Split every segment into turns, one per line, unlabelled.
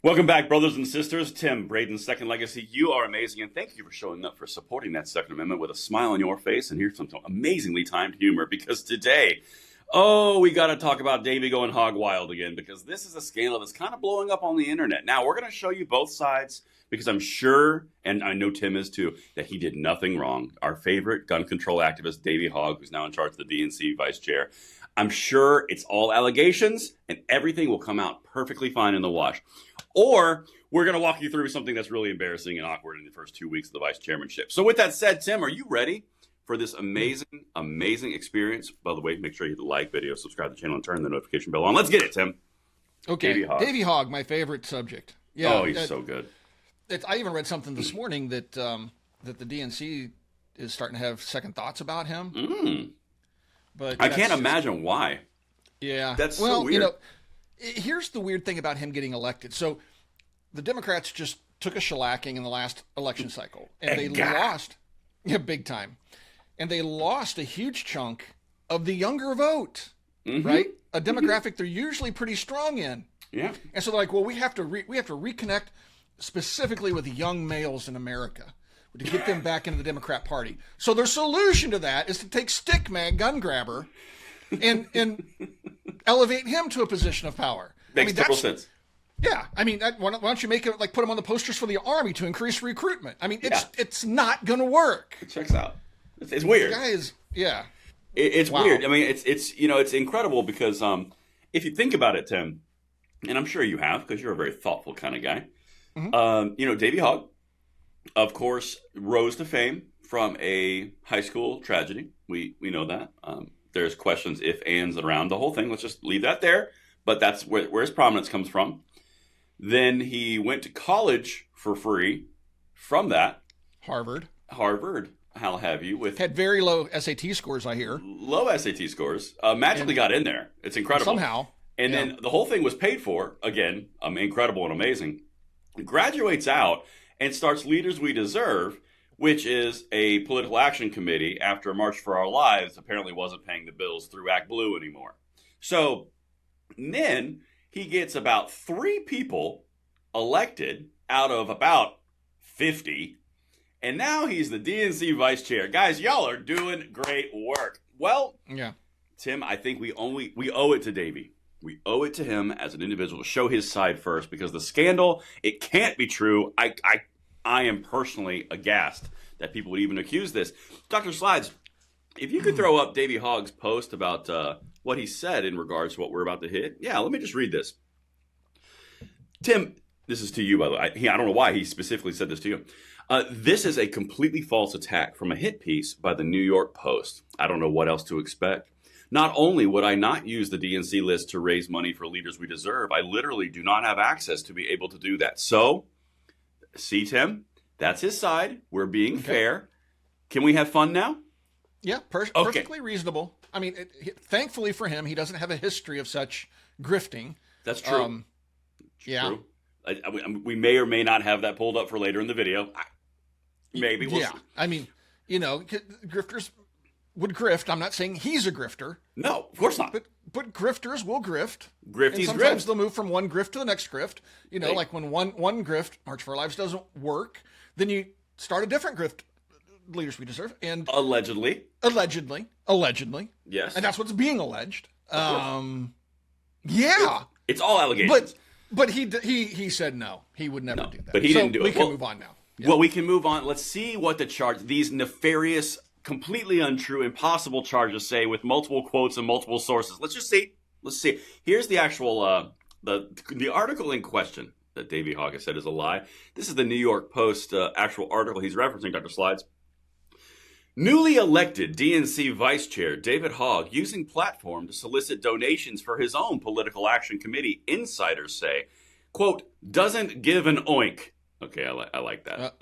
Welcome back, brothers and sisters. Tim, Braden's Second Legacy. You are amazing, and thank you for showing up, for supporting that Second Amendment with a smile on your face. And here's some amazingly timed humor, because today, we got to talk about Davey going hog wild again, because this is a scandal that's kind of blowing up on the internet. Now, we're going to show you both sides, because I'm sure, and I know Tim is too, that he did nothing wrong. Our favorite gun control activist, Davey Hogg, who's now in charge of the DNC vice chair. I'm sure it's all allegations, and everything will come out perfectly fine in the wash. Or we're going to walk you through something that's really embarrassing and awkward in the first 2 weeks of the vice chairmanship. So with that said, Tim, are you ready for this amazing, amazing experience? By the way, make sure you like, video, subscribe to the channel, and turn the notification bell on. Let's get it, Tim.
Okay, Davey Hogg, my favorite subject.
Yeah, oh, he's so good.
I even read something this morning that that the DNC is starting to have second thoughts about him. But I can't
imagine why.
Yeah,
that's so weird.
Here's the weird thing about him getting elected. So the Democrats just took a shellacking in the last election cycle, and they lost, big time, and they lost a huge chunk of the younger vote, right? A demographic they're usually pretty strong in.
Yeah.
And so they're like, well, we have to reconnect specifically with young males in America to get them back into the Democrat Party. So their solution to that is to take Stickman, gun grabber, and elevate him to a position of power.
Makes total sense.
Yeah, I mean, why don't you make it like put him on the posters for the Army to increase recruitment? I mean, it's not going to work.
It checks out. It's weird.
The guy is,
It's weird. I mean, it's incredible because if you think about it, Tim, and I'm sure you have because you're a very thoughtful kind of guy. Davey Hogg, of course, rose to fame from a high school tragedy. We know that. There's questions, if, ands around the whole thing. Let's just leave that there. But that's where his prominence comes from. Then he went to college for free from that.
Harvard.
How have you?
Had very low SAT scores, I hear.
Low SAT scores. Magically got in there. It's incredible.
Somehow.
And then the whole thing was paid for. Again, incredible and amazing. Graduates out and starts Leaders We Deserve, which is a political action committee after March for Our Lives apparently wasn't paying the bills through Act Blue anymore. So then he gets about 3 people elected out of about 50. And now he's the DNC vice chair. Guys, y'all are doing great work. Well, Tim, I think we owe it to Davey. We owe it to him as an individual to show his side first, because the scandal, it can't be true. I am personally aghast that people would even accuse this. Dr. Slides, if you could throw up Davey Hogg's post about what he said in regards to what we're about to hit. Yeah, let me just read this. Tim, this is to you, by the way. I don't know why he specifically said this to you. This is a completely false attack from a hit piece by the New York Post. I don't know what else to expect. Not only would I not use the DNC list to raise money for Leaders We Deserve, I literally do not have access to be able to do that. So, see, Tim, that's his side. We're being fair. Can we have fun now?
Yeah, perfectly reasonable. I mean, thankfully for him, he doesn't have a history of such grifting.
That's true. True. We may or may not have that pulled up for later in the video. Maybe. We'll see.
I mean, grifters would grift. I'm not saying he's a grifter.
No, of course not.
But grifters will grift.
Grifties
sometimes they'll move from one grift to the next grift. Like when one grift, March for Our Lives, doesn't work, then you start a different grift, Leaders We Deserve. And
Allegedly. Yes.
And that's what's being alleged.
It's all allegations.
But he said no. He would never do that.
But he didn't do it.
We can move on now.
Yeah. Well, we can move on. Let's see what these nefarious, completely untrue, impossible charges say with multiple quotes and multiple sources. Let's just see. Let's see. Here's the actual the article in question that Davey Hogg has said is a lie. This is the New York Post actual article he's referencing, Dr. Slides. Newly elected DNC Vice Chair David Hogg using platform to solicit donations for his own political action committee, insiders say, quote, doesn't give an oink. Okay, I like that.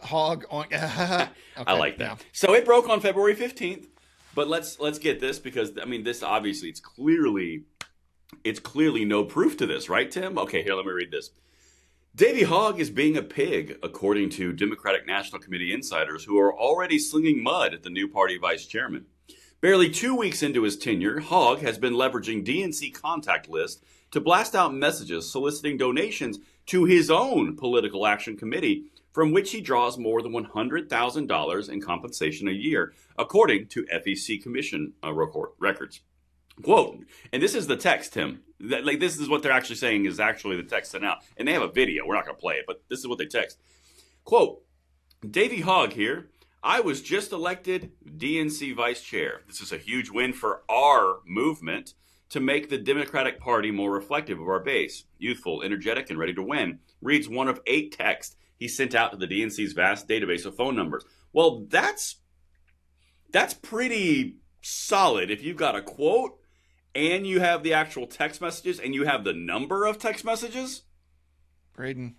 Hogg oink. Okay,
I like that. Yeah. So it broke on February 15th, but let's get this because, I mean, this obviously, it's clearly no proof to this, right, Tim? Okay, here, let me read this. Davey Hogg is being a pig, according to Democratic National Committee insiders who are already slinging mud at the new party vice chairman. Barely 2 weeks into his tenure, Hogg has been leveraging DNC contact lists to blast out messages soliciting donations to his own political action committee, from which he draws more than $100,000 in compensation a year, according to FEC Commission records. Quote, and this is the text, Tim. This is what they're actually saying is actually the text sent out. And they have a video. We're not going to play it, but this is what they text. Quote, Davey Hogg here. I was just elected DNC vice chair. This is a huge win for our movement to make the Democratic Party more reflective of our base. Youthful, energetic, and ready to win. Reads one of 8 texts he sent out to the DNC's vast database of phone numbers. Well, that's pretty solid. If you've got a quote and you have the actual text messages and you have the number of text messages.
Braden,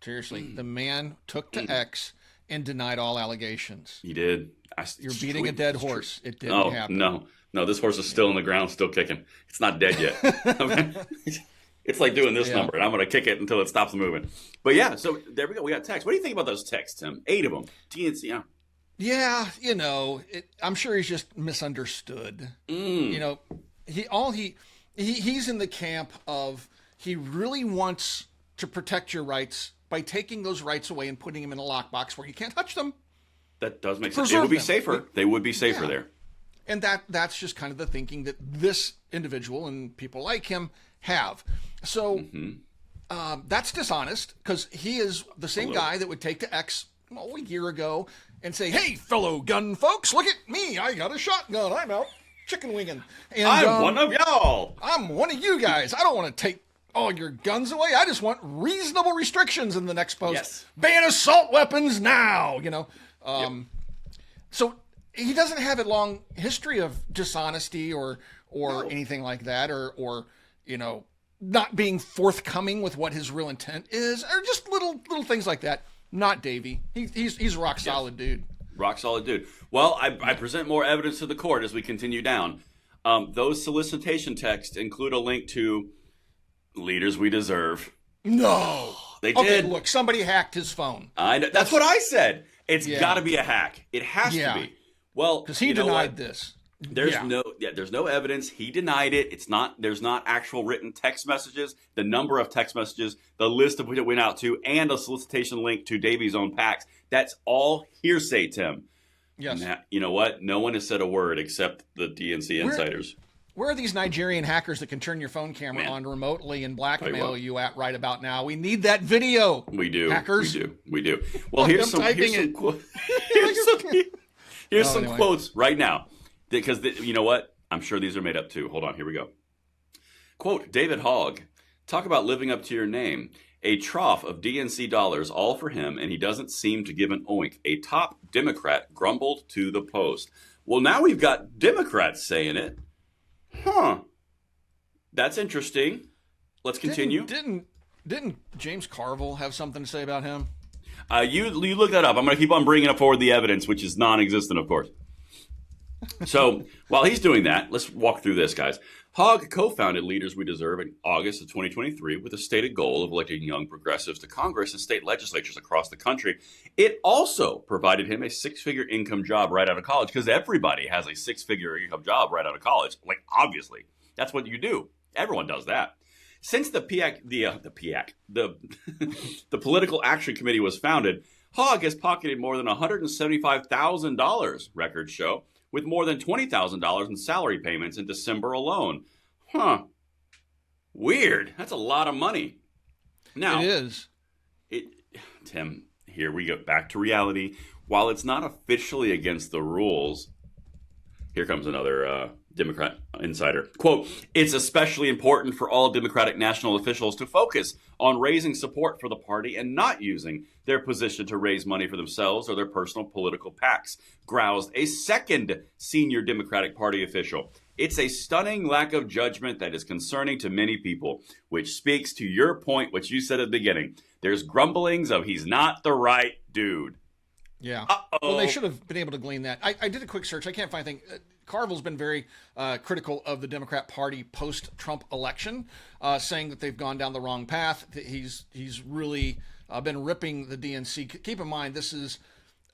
seriously, the man took to X and denied all allegations.
He did.
You're beating a dead horse. It didn't happen.
No, this horse is still in the ground, still kicking. It's not dead yet. Okay? It's like doing this number, and I'm going to kick it until it stops moving. But yeah, so there we go. We got text. What do you think about those texts, Tim? 8 of them. DNC, yeah.
Yeah, I'm sure he's just misunderstood. He's in the camp of he really wants to protect your rights by taking those rights away and putting them in a lockbox where you can't touch them.
That does make sense. It would be safer. They would be safer there.
And that's just kind of the thinking that this individual and people like him have. So that's dishonest, because he is the same guy that would take to X a year ago and say, hey, fellow gun folks, look at me. I got a shotgun. I'm out chicken winging. And
I'm one of y'all.
I'm one of you guys. I don't want to take all your guns away. I just want reasonable restrictions in the next post.
Yes.
Ban assault weapons now, So he doesn't have a long history of dishonesty or anything like that, or not being forthcoming with what his real intent is, or just little things like that. Not Davey. He's a rock solid dude.
Rock solid dude. Well, I present more evidence to the court as we continue down. Those solicitation texts include a link to Leaders We Deserve.
No.
They did.
Look, somebody hacked his phone.
I know. That's what I said. It's got to be a hack. It has to be. Well,
because he denied this.
There's no evidence. He denied it. There's not actual written text messages, the number of text messages, the list of which it went out to, and a solicitation link to Davey's own PACs. That's all hearsay, Tim.
Yes.
And you know what? No one has said a word except the DNC insiders.
Where are these Nigerian hackers that can turn your phone camera on remotely and blackmail you at right about now? We need that video.
We do.
Hackers.
We do. Well, here's some quotes right now. Because you know what? I'm sure these are made up too. Hold on. Here we go. Quote, David Hogg. Talk about living up to your name. A trough of DNC dollars all for him, and he doesn't seem to give an oink. A top Democrat grumbled to the Post. Well, now we've got Democrats saying it. Huh. That's interesting. Let's continue.
Didn't James Carville have something to say about him?
You look that up. I'm going to keep on bringing forward the evidence, which is non-existent, of course. So while he's doing that, let's walk through this, guys. Hogg co-founded Leaders We Deserve in August of 2023 with a stated goal of electing young progressives to Congress and state legislatures across the country. It also provided him a 6-figure income job right out of college, because everybody has a 6-figure income job right out of college. Like, obviously, that's what you do. Everyone does that. Since the Political Action Committee was founded, Hogg has pocketed more than $175,000, records show, with more than $20,000 in salary payments in December alone. Huh. Weird. That's a lot of money. Now,
it is.
Tim, here we go. Back to reality. While it's not officially against the rules, here comes another Democrat insider. Quote, it's especially important for all Democratic national officials to focus on raising support for the party and not using their position to raise money for themselves or their personal political PACs, groused a second senior Democratic Party official. It's a stunning lack of judgment that is concerning to many people, which speaks to your point, which you said at the beginning. There's grumblings of he's not the right dude.
Yeah. Well, they should have been able to glean that. I did a quick search. I can't find anything. Carville's been very critical of the Democrat Party post-Trump election, saying that they've gone down the wrong path. That he's really been ripping the DNC. Keep in mind, this is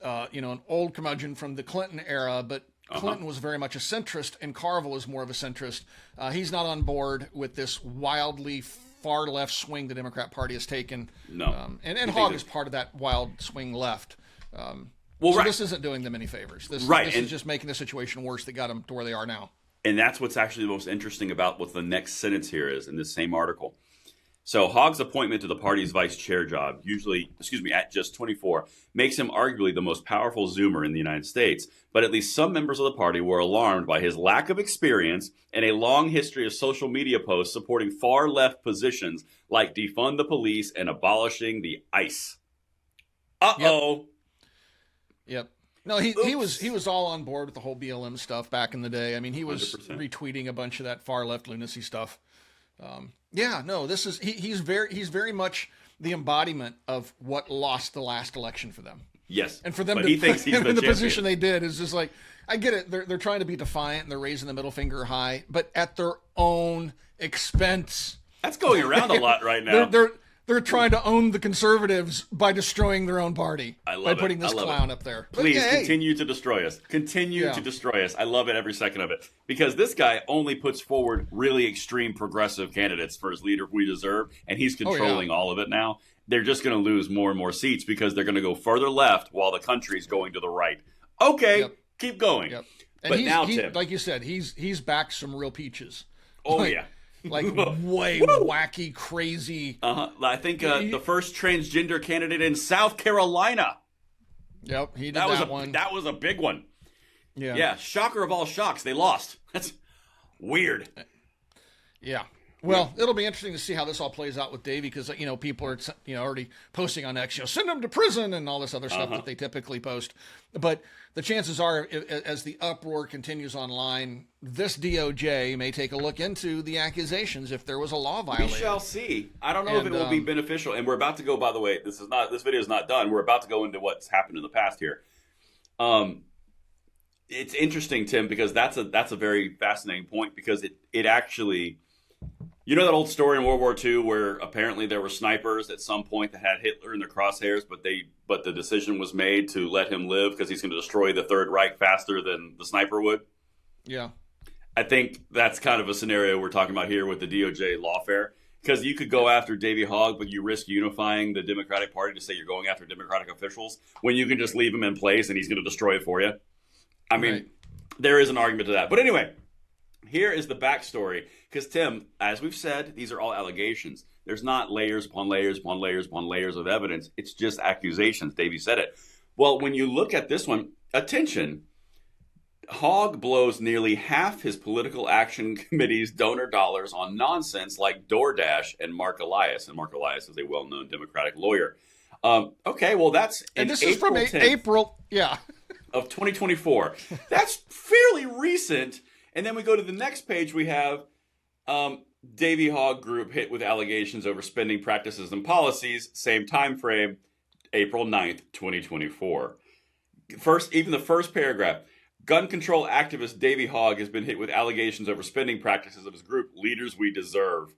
an old curmudgeon from the Clinton era, but Clinton was very much a centrist, and Carville is more of a centrist. He's not on board with this wildly far left swing the Democrat Party has taken.
No.
And Hogg is part of that wild swing left. This isn't doing them any favors. This is just making the situation worse that got them to where they are now.
And that's what's actually the most interesting about what the next sentence here is in this same article. So Hogg's appointment to the party's vice chair job, at just 24, makes him arguably the most powerful Zoomer in the United States. But at least some members of the party were alarmed by his lack of experience and a long history of social media posts supporting far-left positions like defund the police and abolishing the ICE. Uh-oh.
Yep. No, he was all on board with the whole BLM stuff back in the day. I mean, he was 100%. Retweeting a bunch of that far-left lunacy stuff. He's very much the embodiment of what lost the last election for them.
Yes,
and for them he thinks he's in the position they did is just like, I get it. They're trying to be defiant and they're raising the middle finger high, but at their own expense.
That's going around a lot right now.
They're trying to own the conservatives by destroying their own party. By putting this clown up there.
Please continue to destroy us. Continue to destroy us. I love it every second of it. Because this guy only puts forward really extreme progressive candidates for his leader we deserve, and he's controlling all of it now. They're just going to lose more and more seats because they're going to go further left while the country's going to the right. Okay, keep going.
Yep. And but now, Tim, like you said, he's backed some real peaches.
Oh, yeah.
Like way wacky, crazy.
I think the first transgender candidate in South Carolina.
Yep, he did that one.
That was a big one.
Yeah.
Yeah, shocker of all shocks, they lost. That's weird.
Yeah. Well, it'll be interesting to see how this all plays out with Davey because, people are, already posting on X, send him to prison and all this other stuff that they typically post. But the chances are, as the uproar continues online, this DOJ may take a look into the accusations if there was a law violation.
We shall see. I don't know if it will be beneficial. And we're about to go, by the way, this video is not done. We're about to go into what's happened in the past here. It's interesting, Tim, because that's a very fascinating point because it actually... You know that old story in World War II where apparently there were snipers at some point that had Hitler in their crosshairs, but the decision was made to let him live because he's going to destroy the Third Reich faster than the sniper would?
Yeah.
I think that's kind of a scenario we're talking about here with the DOJ lawfare. Because you could go after Davey Hogg, but you risk unifying the Democratic Party to say you're going after Democratic officials when you can just leave him in place and he's going to destroy it for you. I mean, There is an argument to that. But anyway, here is the backstory. Because, Tim, as we've said, these are all allegations. There's not layers upon layers upon layers upon layers of evidence. It's just accusations. Davey said it. Well, when you look at this one, attention, Hogg blows nearly half his political action committee's donor dollars on nonsense like DoorDash and Mark Elias. And Mark Elias is a well-known Democratic lawyer. Okay, well, that's
and this is from April,
of 2024. That's fairly recent. And then we go to the next page. We have Davey Hogg Group hit with allegations over spending practices and policies. Same time frame, April 9th, 2024. Even the first paragraph. Gun control activist Davey Hogg has been hit with allegations over spending practices of his group, Leaders We Deserve.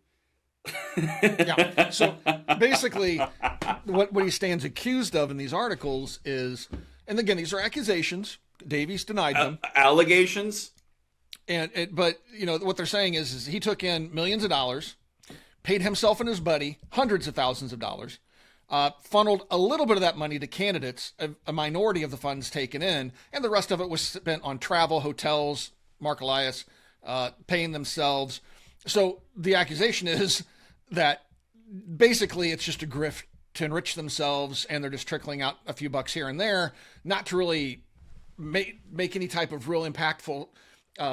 Yeah. So basically, what he stands accused of in these articles is, and again, these are accusations. Davey's denied them.
Allegations.
But what they're saying is he took in millions of dollars, paid himself and his buddy hundreds of thousands of dollars, funneled a little bit of that money to candidates, a minority of the funds taken in, and the rest of it was spent on travel, hotels, Mark Elias, paying themselves. So the accusation is that basically it's just a grift to enrich themselves, and they're just trickling out a few bucks here and there, not to really make any type of real impactful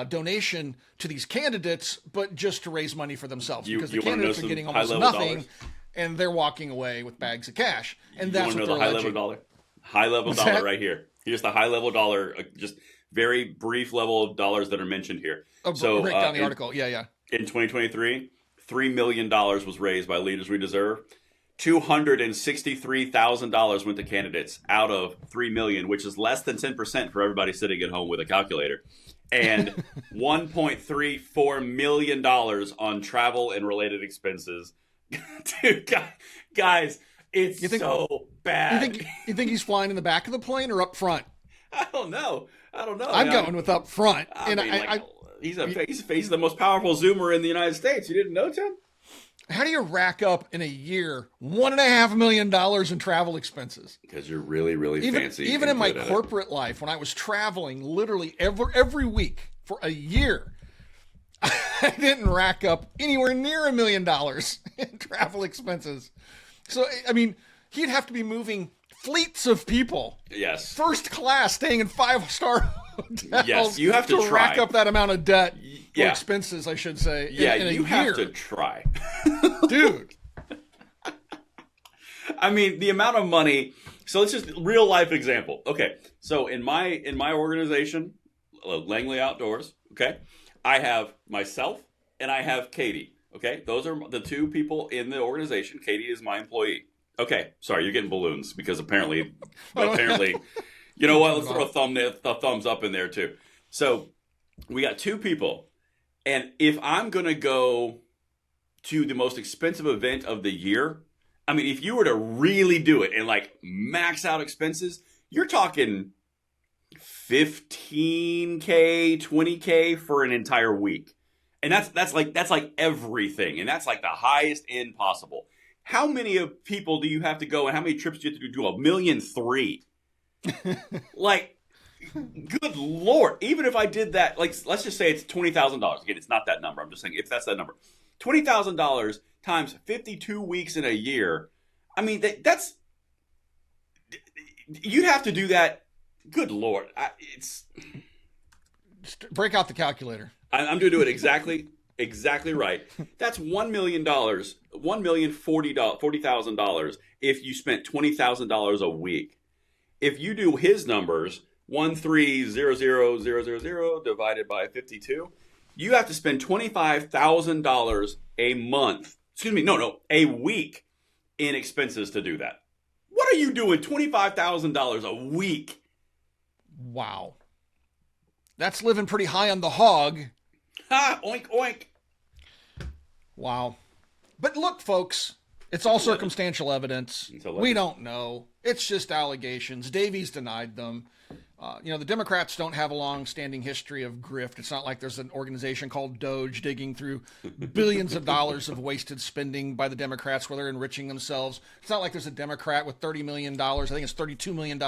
donation to these candidates, but just to raise money for themselves because the candidates are getting almost nothing
dollars.
And they're walking away with bags of cash. And that's what they're alleging.
High level dollar right here. Here's the high level dollar, just very brief level of dollars that are mentioned here.
So break down the article. Yeah.
In 2023, $3 million was raised by Leaders We Deserve. $263,000 went to candidates out of $3 million, which is less than 10% for everybody sitting at home with a calculator. And $1.34 million on travel and related expenses. Dude, guys, it's so bad.
You think he's flying in the back of the plane or up front?
I don't know. I don't know.
I'm going with up front.
He's the most powerful Zoomer in the United States. You didn't know, Tim?
How do you rack up in a year $1.5 million in travel expenses?
Because you're really, really fancy.
Even in my corporate life, when I was traveling literally every week for a year, I didn't rack up anywhere near $1 million in travel expenses. So, I mean, he'd have to be moving fleets of people.
Yes.
First class, staying in 5-star hotels.
Yes, you have to try.
Rack up that amount of debt. Or expenses, I should say.
Yeah,
in a
you
year.
have to try.
Dude.
I mean, the amount of money. So let's just real life example. Okay. So in my organization, Langley Outdoors, okay, I have myself and I have Katie. Okay. Those are the two people in the organization. Katie is my employee. Okay. Sorry, you're getting balloons because apparently, you know what? Let's throw a thumbs up in there too. So we got two people. And if I'm going to go to the most expensive event of the year, I mean, if you were to really do it and like max out expenses, you're talking $15K, $20K for an entire week. And that's like everything. And that's like the highest end possible. How many people do you have to go and how many trips do you have to do? 1.3 million? Like, good Lord. Even if I did that, like, let's just say it's $20,000. Again, it's not that number. I'm just saying if that's that number. $20,000 times 52 weeks in a year. I mean, that's... You'd have to do that. Good Lord.
Just break out the calculator.
I'm going to do it exactly right. That's $1 million. $1,040,000 if you spent $20,000 a week. If you do his numbers... 1,300,000 divided by 52. You have to spend $25,000 a month. Excuse me, a week in expenses to do that. What are you doing? $25,000 a week.
Wow, that's living pretty high on the hog.
Ha! Oink oink.
Wow, but look, folks, it's all circumstantial evidence. We don't know. It's just allegations. Davies denied them. The Democrats don't have a long-standing history of grift. It's not like there's an organization called Doge digging through billions of dollars of wasted spending by the Democrats where they're enriching themselves. It's not like there's a Democrat with $30 million, I think it's $32 million,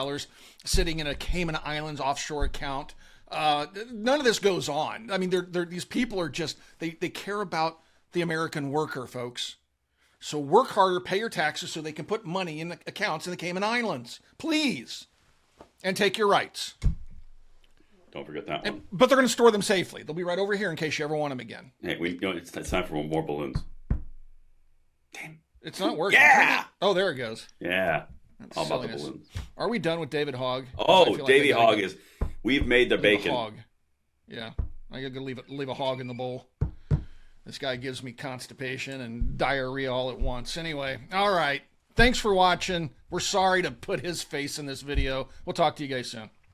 sitting in a Cayman Islands offshore account. None of this goes on. I mean, these people are just, they care about the American worker, folks. So work harder, pay your taxes so they can put money in the accounts in the Cayman Islands. Please. And take your rights.
Don't forget that one.
But they're going to store them safely. They'll be right over here in case you ever want them again.
Hey, it's time for more balloons.
Damn. It's not working.
Yeah!
Oh, there it goes.
Yeah.
That's
All about
silliness.
the balloons.
Are we done with David Hogg?
Oh, Davey Hogg is... We've made the bacon.
Hog. Yeah. I got to leave a hog in the bowl. This guy gives me constipation and diarrhea all at once. Anyway, all right. Thanks for watching. We're sorry to put his face in this video. We'll talk to you guys soon.